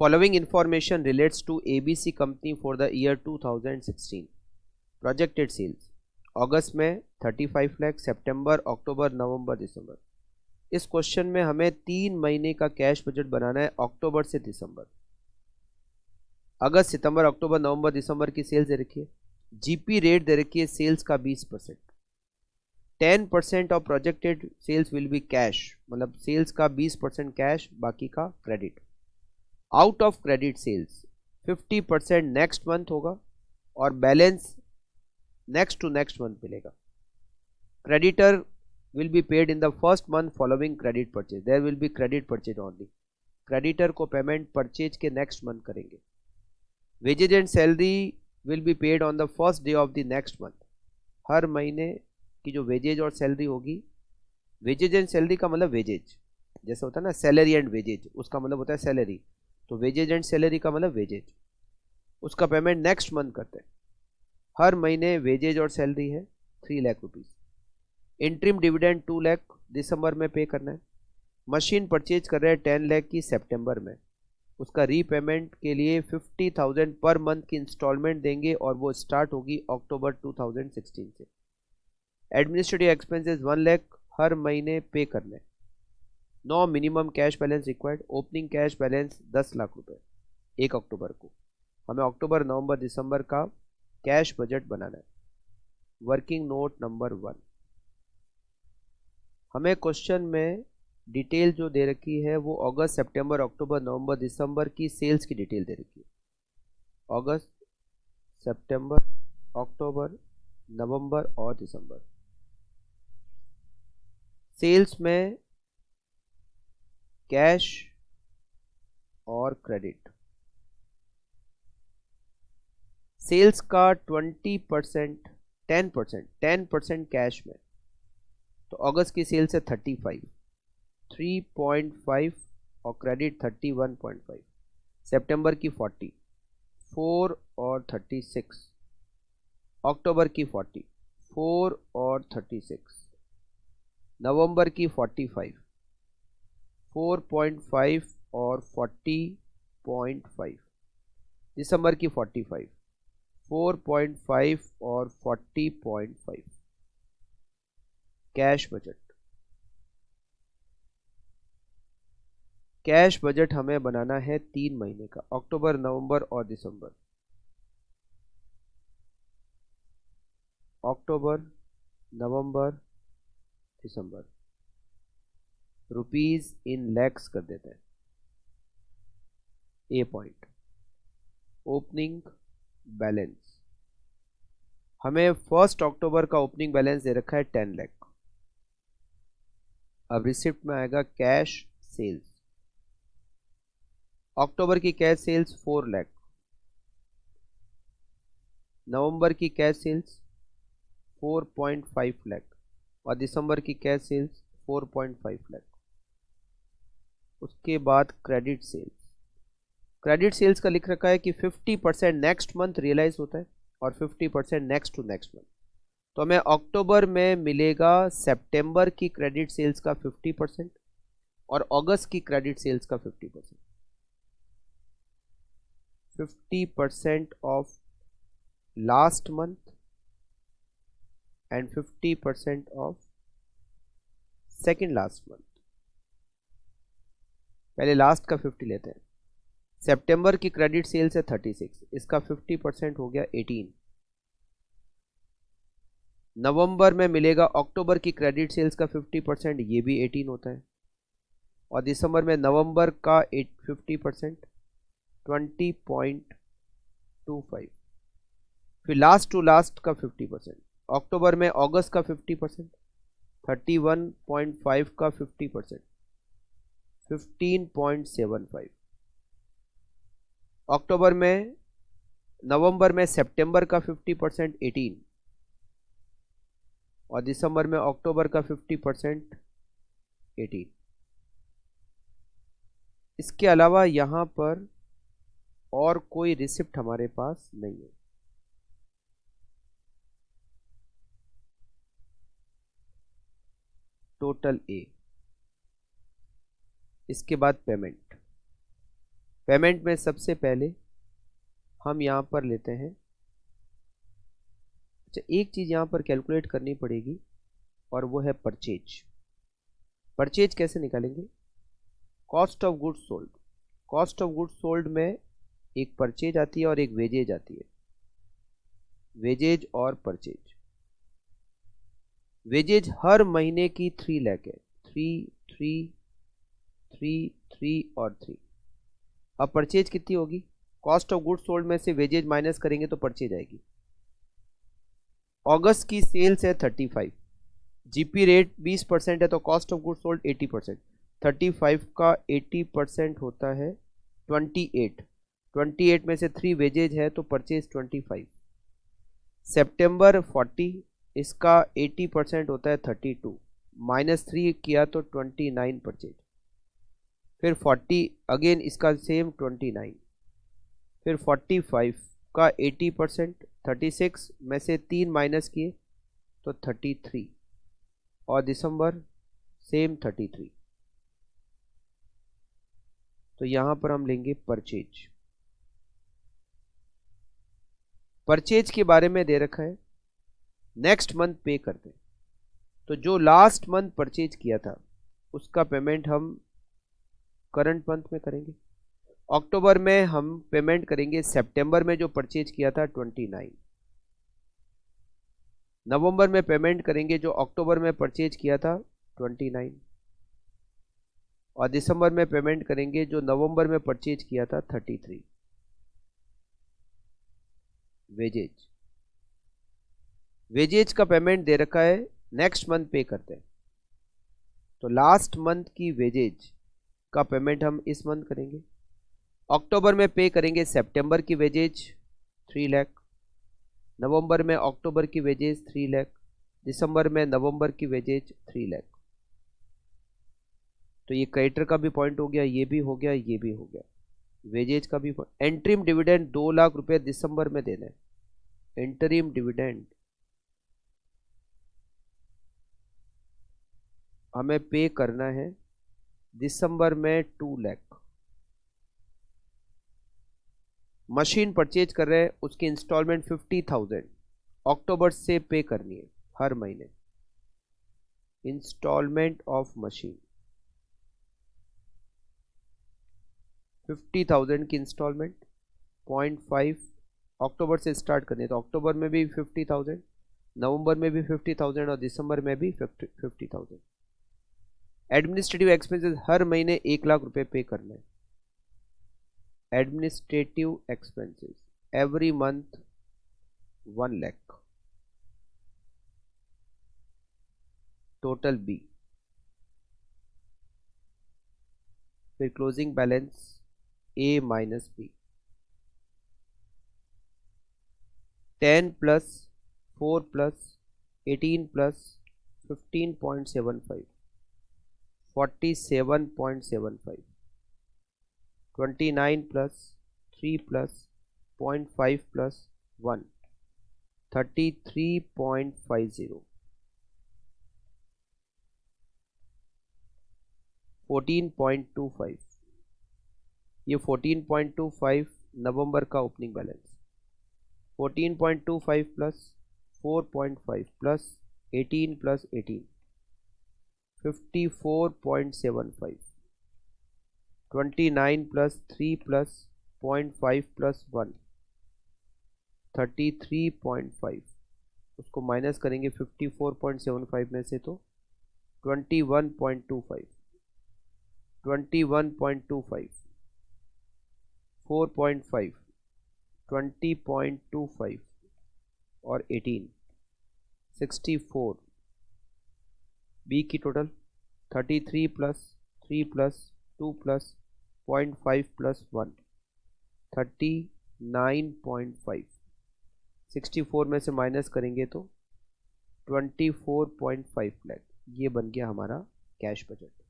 Following information relates to ABC company for the year 2016. Projected sales अगस्त में 35 लाख, सितंबर, अक्टूबर, नवंबर, दिसंबर। इस question में हमें 3 महीने का कैश बजट बनाना है, अक्टूबर से दिसंबर। अगस्त, सितंबर, अक्टूबर, नवंबर, दिसंबर की सेल्स दे रखी है। जीपी रेट दे रखी है सेल्स का 20%। 10% of projected sales will be cash, मतलब सेल्स का 20% कैश, बाकी का credit. Out of credit sales 50% next month होगा और balance next to next month मिलेगा। Creditor will be paid in the first month following credit purchase. There will be credit purchase only. Creditor को payment purchase के next month करेंगे। Wages and salary will be paid on the first day of the next month. हर महीने की जो wages और salary होगी, wages and salary का मतलब वेजेज जैसे होता है ना, सैलरी एंड वेजेज, उसका मतलब होता है सैलरी। तो वेजेज एंड सैलरी का मतलब वेजेज, उसका पेमेंट नेक्स्ट मंथ करते हैं। हर महीने वेजेज और सैलरी है 3 lakh rupees. Interim dividend 2 lakh दिसंबर में पे करना है। मशीन परचेज कर रहे हैं 10 लाख की सितंबर में, उसका रीपेमेंट के लिए 50,000 पर मंथ की इंस्टॉलमेंट देंगे और वो स्टार्ट होगी अक्टूबर 2016 से। एडमिनिस्ट्रेटिव एक्सपेंसेस 1 लाख हर महीने पे करने। No minimum cash balance required. Opening cash balance 10 lakh रुपए 1 अक्टूबर को। हमें अक्टूबर, नवंबर, दिसंबर का कैश बजट बनाना है। Working note number 1। हमें क्वेश्चन में डिटेल जो दे रखी है वो अगस्त, सितंबर, अक्टूबर, नवंबर, दिसंबर की सेल्स की डिटेल दे रखी है। अगस्त, सितंबर, अक्टूबर, नवंबर और दिसंबर। सेल्स में कैश और क्रेडिट। सेल्स का 20%, 10% कैश में, तो अगस्त की सेल्स है 35, 3.5 और क्रेडिट 31.5। सितंबर की 40, 4 और 36। अक्टूबर की 40, 4 और 36। नवंबर की 45, 4.5 और 40.5। दिसंबर की 45, 4.5 और 40.5। Cash budget. कैश बजट हमें बनाना है 3 महीने का, अक्टूबर, नवंबर और दिसंबर। अक्टूबर, नवंबर, दिसंबर। रुपीज इन लैक्स कर देते हैं। ए पॉइंट। ओपनिंग बैलेंस हमें 1 अक्टूबर का ओपनिंग बैलेंस दे रखा है 10 लाख। अब रिसिप्ट में आएगा कैश सेल्स। अक्टूबर की कैश सेल्स 4 लाख, नवंबर की कैश सेल्स 4.5 लाख और दिसंबर की कैश सेल्स 4.5 लाख। उसके बाद क्रेडिट सेल्स। क्रेडिट सेल्स का लिख रखा है कि 50% नेक्स्ट मंथ रियलाइज होता है और 50% नेक्स्ट टू नेक्स्ट मंथ। तो हमें अक्टूबर में मिलेगा सितंबर की क्रेडिट सेल्स का 50% और अगस्त की क्रेडिट सेल्स का 50%। 50% of last month and 50% of second last month. पहले लास्ट का 50 लेते हैं। सितंबर की क्रेडिट सेल्स है 36, इसका 50% हो गया 18। नवंबर में मिलेगा अक्टूबर की क्रेडिट सेल्स का 50%, ये भी 18 होता है। और दिसंबर में नवंबर का 50%, 20.25। फिर लास्ट टू लास्ट का 50%। अक्टूबर में अगस्त का 50%, 31.5 का 50%, 15.75। अक्टूबर में, नवंबर में सितंबर का 50% 18 और दिसंबर में अक्टूबर का 50% 18। इसके अलावा यहां पर और कोई रिसिप्ट हमारे पास नहीं है। Total A. इसके बाद पेमेंट। पेमेंट में सबसे पहले हम यहाँ पर लेते हैं, अच्छा एक चीज़ यहाँ पर कैलकुलेट करनी पड़ेगी और वो है परचेज। परचेज कैसे निकालेंगे? Cost of goods sold. Cost of goods sold में एक परचेज आती है और एक वेजेज आती है, वेजेज और परचेज। वेजेज हर महीने की 3 लाख है, 3 3 3 3 और 3। अब परचेज कितनी होगी? कॉस्ट ऑफ गुड्स सोल्ड में से वेजेज माइनस करेंगे तो परचेज आएगी। अगस्त की सेल्स है 35, जीपी रेट 20% है तो कॉस्ट ऑफ गुड्स सोल्ड 80%। 35 का 80% होता है 28। 28 में से 3 वेजेज है तो परचेज 25। सितंबर 40, इसका 80% होता है 32, -3 किया तो 29 परचेज। फिर 40 अगेन इसका सेम 29। फिर 45 का 80% 36 में से 3 माइनस किए तो 33 और दिसंबर सेम 33। तो यहां पर हम लेंगे परचेज। परचेज के बारे में दे रखा है नेक्स्ट मंथ पे कर दें, तो जो लास्ट मंथ परचेज किया था उसका पेमेंट हम करंट मंथ में करेंगे। अक्टूबर में हम पेमेंट करेंगे सितंबर में जो परचेज किया था 29। नवंबर में पेमेंट करेंगे जो अक्टूबर में परचेज किया था 29। और दिसंबर में पेमेंट करेंगे जो नवंबर में परचेज किया था 33। वेजेज। वेजेज का पेमेंट दे रखा है नेक्स्ट मंथ पे करते हैं, तो लास्ट मंथ की वेजेज का पेमेंट हम इस मंथ करेंगे। अक्टूबर में पे करेंगे सितंबर की वेजेज 3 लाख, नवंबर में अक्टूबर की वेजेज 3 लाख, दिसंबर में नवंबर की वेजेज 3 लाख। तो ये क्रेडिटर का भी पॉइंट हो गया, ये भी हो गया, ये भी हो गया, वेजेज का भी। एंट्रीम डिविडेंड 2 लाख रुपए दिसंबर में देना है। एंटरिम डिविडेंड हमें पे करना है दिसंबर में 2 लाख। मशीन परचेज कर रहे हैं, उसकी इंस्टॉलमेंट 50,000 अक्टूबर से पे करनी है हर महीने। इंस्टॉलमेंट ऑफ मशीन 50,000 की इंस्टॉलमेंट 0.5 अक्टूबर से स्टार्ट करनी है, तो अक्टूबर में भी 50,000, नवंबर में भी 50,000 और दिसंबर में भी 50,000। एडमिनिस्ट्रेटिव एक्सपेंसेस हर महीने 1 लाख रुपए पे करना है। Administrative expenses every month 1 lakh. Total B. फिर closing balance A minus B. 10 plus 4 plus 18 plus 15.75 47.75। 29 plus 3 plus 0.5 plus 1 33.50। 14.25। ये 14.25 नवंबर का opening balance. 14.25 plus 4.5 plus 18 plus 18 54.75। 29 plus 3 plus 0.5 plus 1 33.5। उसको माइनस करेंगे 54.75 में से तो 21.25 21.25 4.5 20.25 और 18 64। बी की total 33 plus 3 plus 2 plus 0.5 plus 1 39.5। 64 में से माइनस करेंगे तो 24.5 लाख। ये बन गया हमारा कैश बजट।